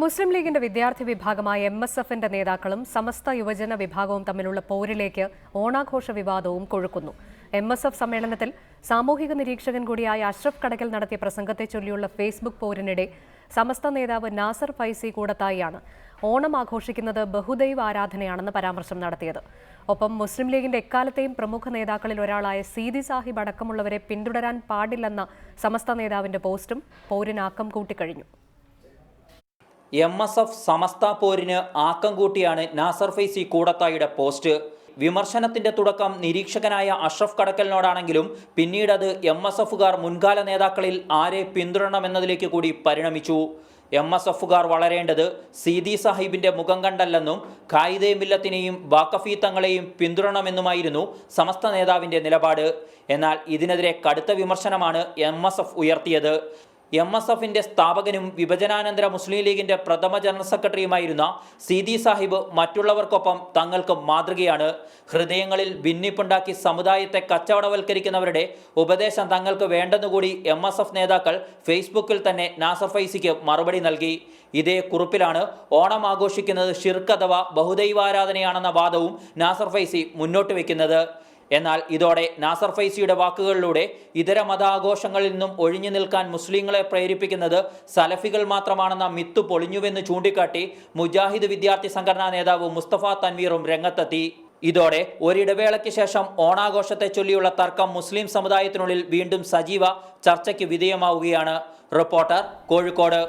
മുസ്ലിം ലീഗിന്റെ വിദ്യാർത്ഥി വിഭാഗമായ MSFന്റെ നേതാക്കളും സമസ്ത യുവജന വിഭാഗവും തമ്മിലുള്ള പോരിലേക്ക് ഓണാഘോഷ വിവാദവും കൊഴുക്കുന്നു. MSF സമ്മേളനത്തിൽ സാമൂഹിക നിരീക്ഷകൻ കൂടിയായ അഷ്റഫ് കടക്കൽ നടത്തിയ പ്രസംഗത്തെ ചൊല്ലിയുള്ള ഫേസ്ബുക്ക് പോരിനിടെ സമസ്ത നേതാവ് നാസർ ഫൈസി കൂടത്തായിയാണ് ഓണം ആഘോഷിക്കുന്നത് ബഹുദൈവ ആരാധനയാണെന്ന് പരാമർശം നടത്തിയത്. ഒപ്പം മുസ്ലിം ലീഗിന്റെ എക്കാലത്തെയും പ്രമുഖ നേതാക്കളിൽ ഒരാളായ സീതി സാഹിബ് അടക്കമുള്ളവരെ പിന്തുടരാൻ പാടില്ലെന്ന സമസ്ത നേതാവിന്റെ പോസ്റ്റും പോരിനാക്കം കൂട്ടിക്കഴിഞ്ഞു. MSF സമസ്ത പോരിന് ആക്കം കൂട്ടിയാണ് നാസർ ഫൈസി കൂടത്തായിയുടെ പോസ്റ്റ്. വിമർശനത്തിന്റെ തുടക്കം നിരീക്ഷകനായ അഷ്റഫ് കടക്കലിനോടാണെങ്കിലും പിന്നീടത് MSFകാർ മുൻകാല നേതാക്കളിൽ ആരെ പിന്തുടരണമെന്നതിലേക്ക് കൂടി പരിണമിച്ചു. MSFകാർ വളരേണ്ടത് സീതി സാഹിബിന്റെ മുഖം കണ്ടല്ലെന്നും ഖായിദെ മില്ലത്തിനെയും വാക്കഫി തങ്ങളെയും പിന്തുടരണമെന്നുമായിരുന്നു സമസ്ത നേതാവിന്റെ നിലപാട്. എന്നാൽ ഇതിനെതിരെ കടുത്ത വിമർശനമാണ് MSF ഉയർത്തിയത്. MSFന്റെ സ്ഥാപകനും വിഭജനാനന്തര മുസ്ലിം ലീഗിന്റെ പ്രഥമ ജനറൽ സെക്രട്ടറിയുമായിരുന്ന സീതി സാഹിബ് മറ്റുള്ളവർക്കൊപ്പം തങ്ങൾക്ക് മാതൃകയാണ്. ഹൃദയങ്ങളിൽ ഭിന്നിപ്പുണ്ടാക്കി സമുദായത്തെ കച്ചവടവൽക്കരിക്കുന്നവരുടെ ഉപദേശം തങ്ങൾക്ക് വേണ്ടെന്നുകൂടി MSF നേതാക്കൾ ഫേസ്ബുക്കിൽ തന്നെ നാസർ ഫൈസിക്ക് മറുപടി നൽകി. ഇതേ കുറിപ്പിലാണ് ഓണം ആഘോഷിക്കുന്നത് ഷിർക്ക് അഥവാ ബഹുദൈവാരാധനയാണെന്ന വാദവും നാസർ ഫൈസി മുന്നോട്ട് വയ്ക്കുന്നത്. എന്നാൽ ഇതോടെ നാസർ ഫൈസിയുടെ വാക്കുകളിലൂടെ ഇതര മതാഘോഷങ്ങളിൽ നിന്നും ഒഴിഞ്ഞു നിൽക്കാൻ മുസ്ലിങ്ങളെ പ്രേരിപ്പിക്കുന്നത് സലഫികൾ മാത്രമാണെന്ന മിത്ത് പൊളിഞ്ഞുവെന്ന് ചൂണ്ടിക്കാട്ടി മുജാഹിദ് വിദ്യാർത്ഥി സംഘടനാ നേതാവ് മുസ്തഫ തൻവീറും രംഗത്തെത്തി. ഇതോടെ ഒരിടവേളയ്ക്ക് ശേഷം ഓണാഘോഷത്തെ ചൊല്ലിയുള്ള തർക്കം മുസ്ലിം സമുദായത്തിനുള്ളിൽ വീണ്ടും സജീവ ചർച്ചയ്ക്ക് വിധേയമാവുകയാണ്. റിപ്പോർട്ടർ, കോഴിക്കോട്.